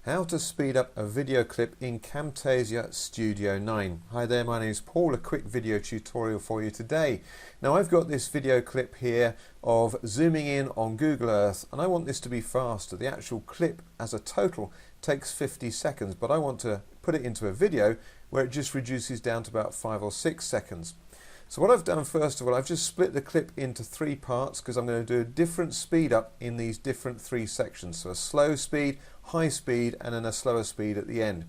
How to speed up a video clip in Camtasia Studio 9. Hi there, my name is Paul. A quick video tutorial for you today. Now I've got this video clip here of zooming in on Google Earth, and I want this to be faster. The actual clip as a total takes 50 seconds, but I want to put it into a video where it just reduces down to about 5 or 6 seconds. So what I've done, first of all, I've just split the clip into 3 parts because I'm going to do a different speed up in these different 3 sections. So a slow speed, high speed, and then a slower speed at the end.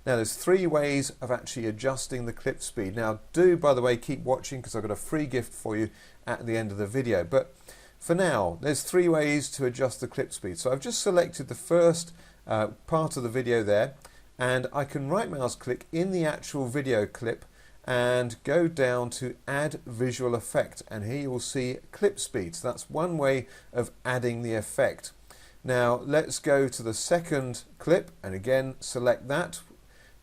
Now there's 3 ways of actually adjusting the clip speed. Now do, by the way, keep watching because I've got a free gift for you at the end of the video. But for now, there's 3 ways to adjust the clip speed. So I've just selected the first part of the video there, and I can right mouse click in the actual video clip and go down to add visual effect, and here you will see clip speed. So that's one way of adding the effect. Now let's go to the second clip and again select that.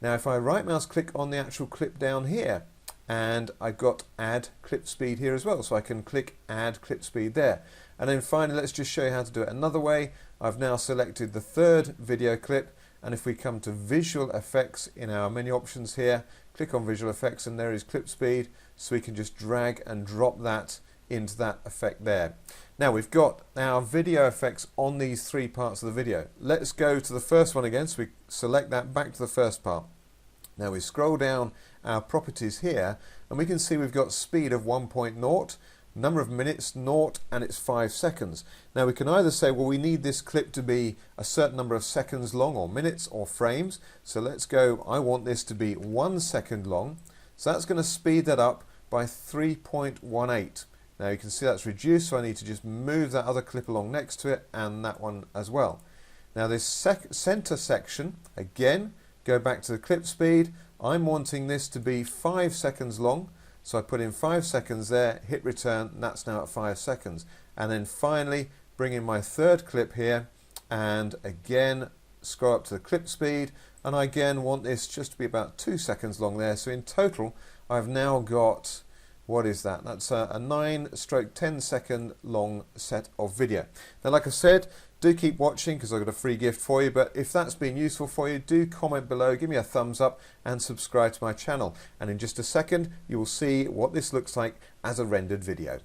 Now if I right mouse click on the actual clip down here, and I've got add clip speed here as well, so I can click add clip speed there. And then finally, let's just show you how to do it another way. I've now selected the third video clip, and if we come to visual effects in our menu options here, click on visual effects, and there is clip speed, so we can just drag and drop that into that effect there. Now we've got our video effects on these 3 parts of the video. Let's go to the first one again, so we select that back to the first part. Now we scroll down our properties here, and we can see we've got speed of 1.0, number of minutes 0, and it's 5 seconds. Now we can either say, well, we need this clip to be a certain number of seconds long, or minutes, or frames. So let's go, I want this to be 1 second long. So that's going to speed that up by 3.18. Now you can see that's reduced, so I need to just move that other clip along next to it, and that one as well. Now this center section, again, go back to the clip speed. I'm wanting this to be 5 seconds long. So I put in 5 seconds there, hit return, and that's now at 5 seconds. And then finally, bring in my third clip here, and again, scroll up to the clip speed, and I again want this just to be about 2 seconds long there. So in total, I've now got, what is that? That's a 9/10 second long set of video. Now, like I said, do keep watching because I've got a free gift for you, but if that's been useful for you, do comment below, give me a thumbs up, and subscribe to my channel. And in just a second, you will see what this looks like as a rendered video.